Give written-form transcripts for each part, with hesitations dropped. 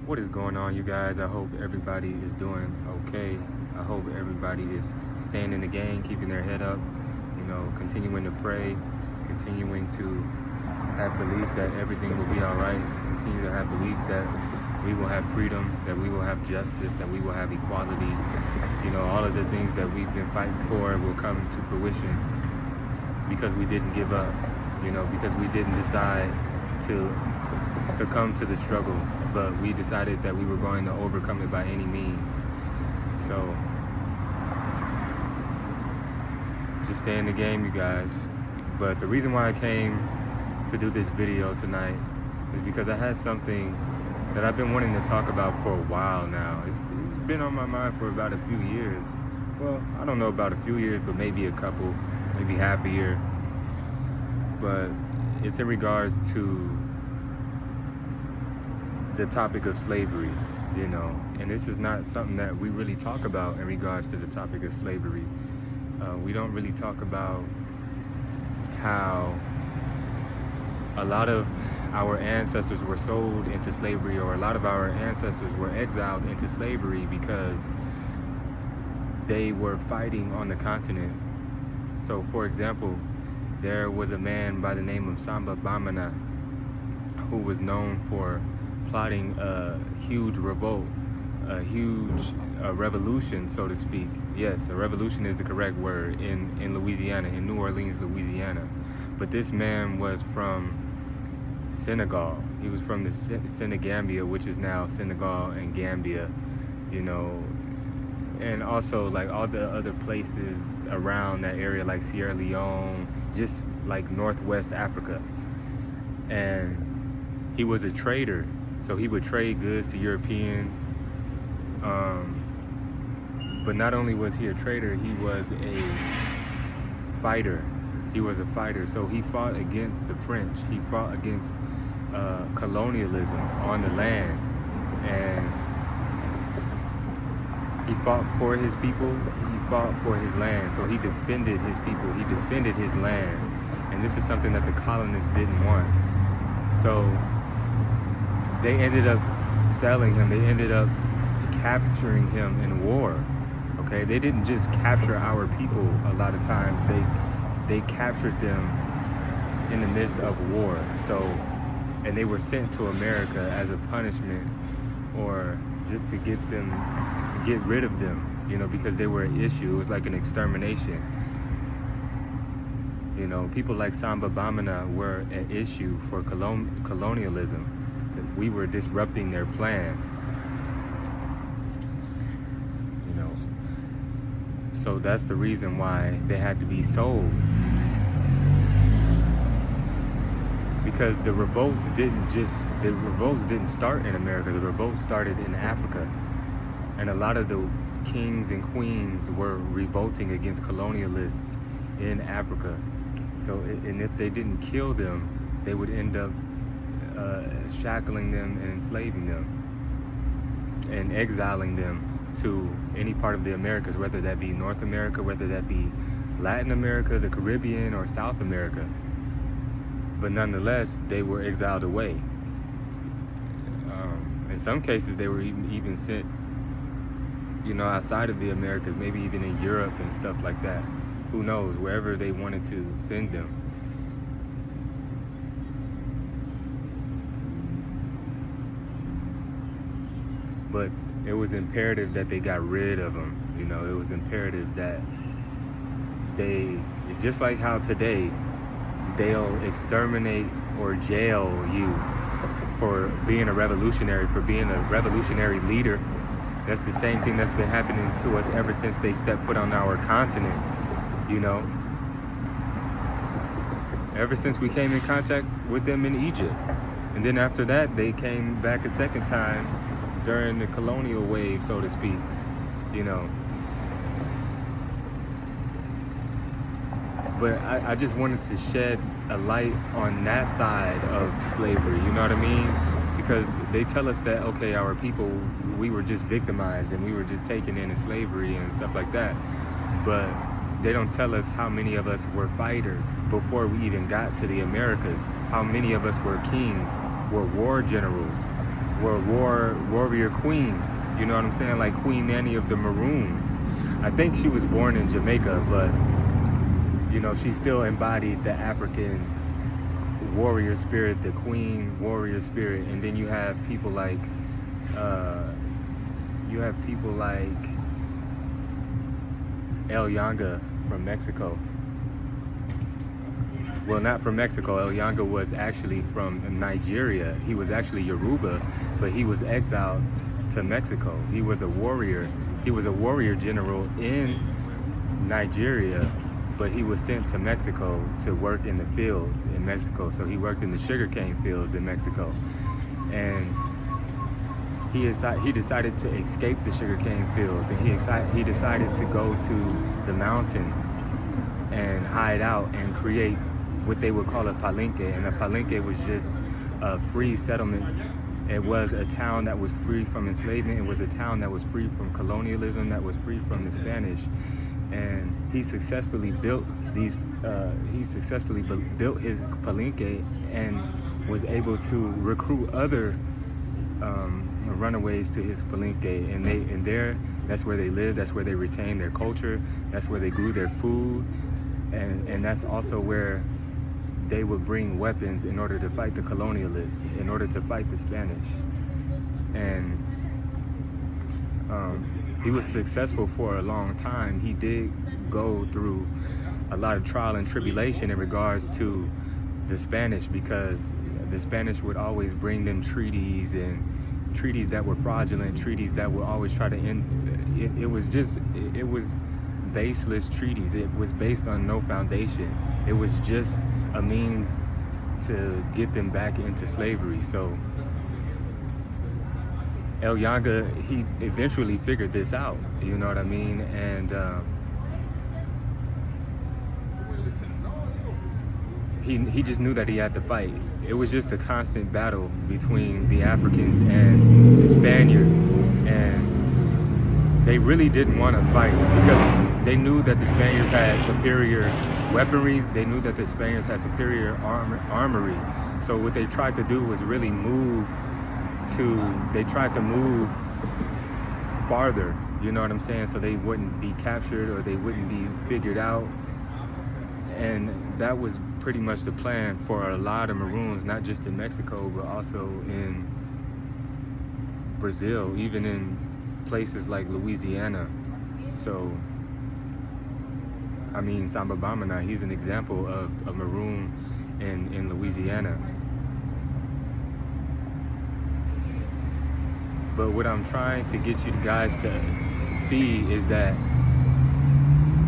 What is going on, you guys? I hope everybody is doing okay. I hope everybody is staying in the game, keeping their head up, continuing to pray, continuing to have belief that everything will be all right, continue to have belief that we will have freedom, that we will have justice, that we will have equality. All of the things that we've been fighting for will come to fruition because we didn't give up, because we didn't decide to succumb to the struggle, but we decided that we were going to overcome it by any means. So just stay in the game, you guys. But the reason why I came to do this video tonight is because I had something that I've been wanting to talk about for a while now. It's been on my mind for about a few years. Well, I don't know about a few years, but maybe a couple, maybe half a year. But it's in regards to the topic of slavery, and this is not something that we really talk about in regards to the topic of slavery. We don't really talk about how a lot of our ancestors were sold into slavery, or a lot of our ancestors were exiled into slavery because they were fighting on the continent. So, for example, there was a man by the name of Samba Bamana who was known for plotting a huge revolt, a huge revolution, so to speak. Yes, a revolution is the correct word in Louisiana, in New Orleans, Louisiana. But this man was from Senegal. He was from the Senegambia, which is now Senegal and Gambia, and also like all the other places around that area, like Sierra Leone, just like Northwest Africa. And he was a trader. So he would trade goods to Europeans, but not only was he a trader, he was a fighter. He was a fighter. So he fought against the French. He fought against colonialism on the land, and he fought for his people. He fought for his land. So he defended his people. He defended his land, and this is something that the colonists didn't want. So they ended up selling him. They ended up capturing him in war. Okay, they didn't just capture our people. A lot of times they captured them in the midst of war. So, and they were sent to America as a punishment, or just to get rid of them, because they were an issue. It was like an extermination. People like Samba Bamana were an issue for colonialism. We were disrupting their plan, so that's the reason why they had to be sold, because the revolts didn't start in America. The revolts started in Africa, and a lot of the kings and queens were revolting against colonialists in Africa. So, and if they didn't kill them, they would end up shackling them and enslaving them and exiling them to any part of the Americas, whether that be North America, whether that be Latin America, the Caribbean, or South America. But nonetheless, they were exiled away. In some cases, they were even sent, outside of the Americas, maybe even in Europe and stuff like that. Who knows, wherever they wanted to send them. But it was imperative that they got rid of them. It was imperative that they, just like how today they'll exterminate or jail you for being a revolutionary, for being a revolutionary leader. That's the same thing that's been happening to us ever since they stepped foot on our continent, ever since we came in contact with them in Egypt. And then after that, they came back a second time during the colonial wave, so to speak, But I just wanted to shed a light on that side of slavery, you know what I mean? Because they tell us that, okay, our people, we were just victimized and we were just taken into slavery and stuff like that. But they don't tell us how many of us were fighters before we even got to the Americas. How many of us were kings, were war generals, were warrior queens. You know what I'm saying? Like Queen Nanny of the Maroons. I think she was born in Jamaica, but you know, she still embodied the African warrior spirit, the queen warrior spirit. And then you have people like El Yanga from Mexico. Well, not from Mexico. El Yanga was actually from Nigeria. He was actually Yoruba, but he was exiled to Mexico. He was a warrior. He was a warrior general in Nigeria, but he was sent to Mexico to work in the fields in Mexico. So he worked in the sugarcane fields in Mexico. And he decided to escape the sugarcane fields, and he decided to go to the mountains and hide out and create what they would call a palenque. And a palenque was just a free settlement. It was a town that was free from enslavement. It was a town that was free from colonialism, that was free from the Spanish. And he successfully built these. Built his palenque and was able to recruit other runaways to his palenque. And there, that's where they lived. That's where they retained their culture. That's where they grew their food. And that's also where they would bring weapons in order to fight the colonialists, in order to fight the Spanish. And he was successful for a long time. He did go through a lot of trial and tribulation in regards to the Spanish, because the Spanish would always bring them treaties, and treaties that were fraudulent, treaties that would always try to end. It was baseless treaties. It was based on no foundation. It was just a means to get them back into slavery. So El Yanga, he eventually figured this out, you know what I mean? And he just knew that he had to fight. It was just a constant battle between the Africans and the Spaniards, and they really didn't want to fight because they knew that the Spaniards had superior weaponry. They knew that the Spaniards had superior armory. So what they tried to do was really they tried to move farther, you know what I'm saying? So they wouldn't be captured or they wouldn't be figured out. And that was pretty much the plan for a lot of Maroons, not just in Mexico, but also in Brazil, even in places like Louisiana. So, I mean, Samba Bamana, he's an example of a Maroon in Louisiana. But what I'm trying to get you guys to see is that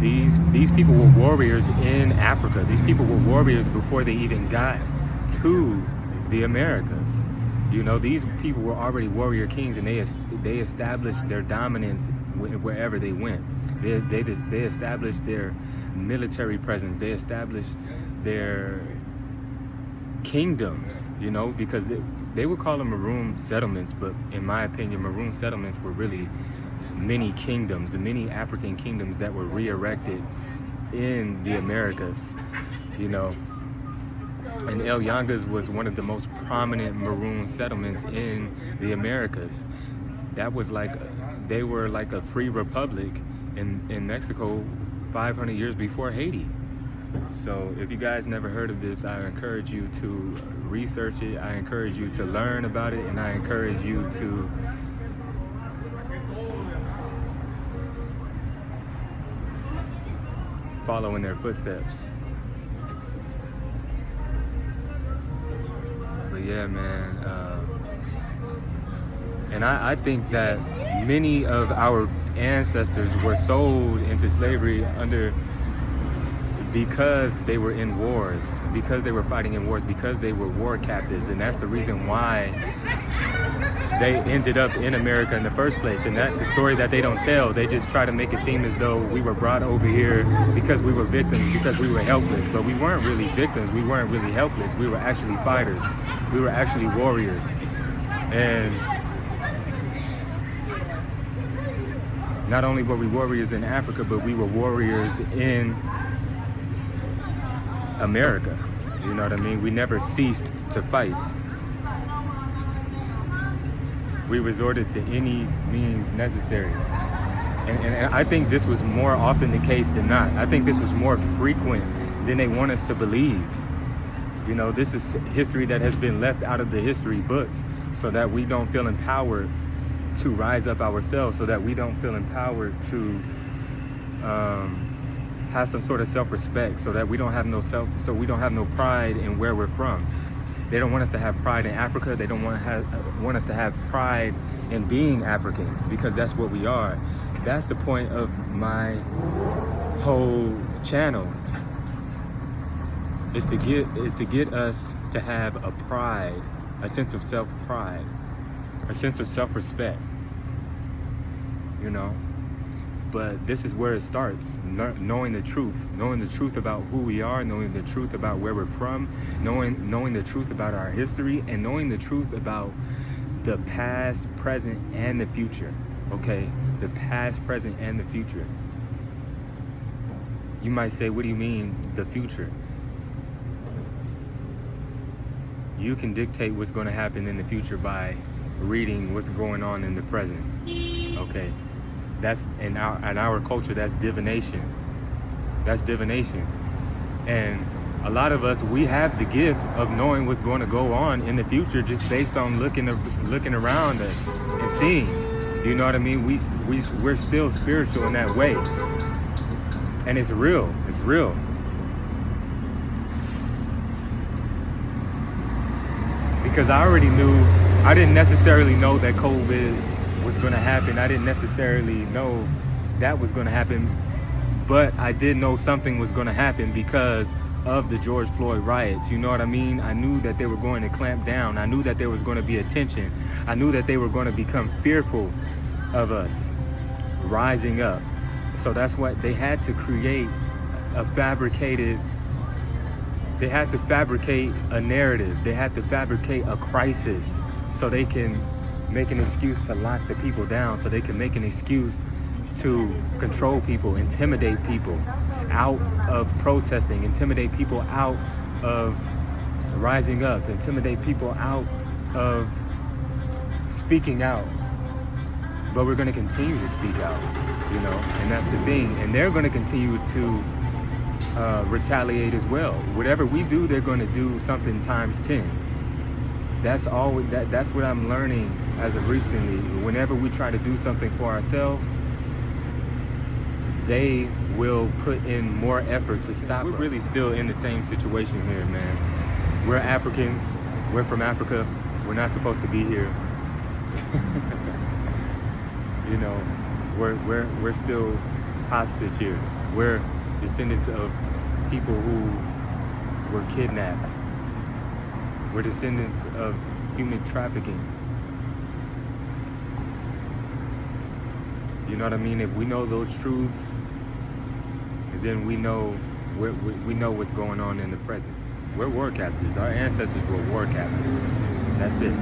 these people were warriors in Africa. These people were warriors before they even got to the Americas. You know, these people were already warrior kings, and they established their dominance wherever they went. They established their military presence. They established their kingdoms, you know, because they would call them Maroon settlements, but in my opinion, Maroon settlements were really many kingdoms, many African kingdoms that were re-erected in the Americas, you know. And El Yanga's was one of the most prominent Maroon settlements in the Americas. That was like, they were like a free republic in Mexico 500 years before Haiti. So if you guys never heard of this, I encourage you to research it. I encourage you to learn about it, and I encourage you to follow in their footsteps. But yeah, man, and I think that many of our ancestors were sold into slavery because they were in wars, because they were fighting in wars, because they were war captives, and that's the reason why they ended up in America in the first place. And that's the story that they don't tell. They just try to make it seem as though we were brought over here because we were victims, because we were helpless. But we weren't really victims. We weren't really helpless. We were actually fighters. We were actually warriors. And not only were we warriors in Africa, but we were warriors in America. You know what I mean? We never ceased to fight. We resorted to any means necessary. And I think this was more often the case than not. I think this was more frequent than they want us to believe. You know, this is history that has been left out of the history books so that we don't feel empowered to rise up ourselves, so that we don't feel empowered to have some sort of self-respect, so that we don't have no pride in where we're from. They don't want us to have pride in Africa. They don't want us to have pride in being African, because that's what we are. That's the point of my whole channel, is to get us to have a pride, a sense of self-pride, a sense of self-respect, you know. But this is where it starts, knowing the truth about who we are, knowing the truth about where we're from, knowing the truth about our history, and knowing the truth about the past, present, and the future. Okay, the past, present, and the future. You might say, what do you mean, the future? You can dictate what's going to happen in the future by reading what's going on in the present. Okay, that's in our culture. That's divination. That's divination. And a lot of us, we have the gift of knowing what's going to go on in the future just based on looking around us and seeing. You know what I mean? We're still spiritual in that way, and it's real. It's real. Because I already knew. I didn't necessarily know that COVID was going to happen. I didn't necessarily know that was going to happen, but I did know something was going to happen because of the George Floyd riots. You know what I mean? I knew that they were going to clamp down. I knew that there was going to be attention. I knew that they were going to become fearful of us rising up. So that's what they had to create, they had to fabricate a narrative. They had to fabricate a crisis so they can make an excuse to lock the people down, so they can make an excuse to control people, intimidate people out of protesting, intimidate people out of rising up, intimidate people out of speaking out. But we're going to continue to speak out, you know, and that's the thing. And they're going to continue to retaliate as well. Whatever we do, they're going to do something times 10. That's what I'm learning as of recently. Whenever we try to do something for ourselves, they will put in more effort to stop us. We're really still in the same situation here, man. We're Africans. We're from Africa. We're not supposed to be here. You know, we're still hostage here. We're descendants of people who were kidnapped. We're descendants of human trafficking. You know what I mean? If we know those truths, then we know what's going on in the present. We're war captives. Our ancestors were war captives. That's it.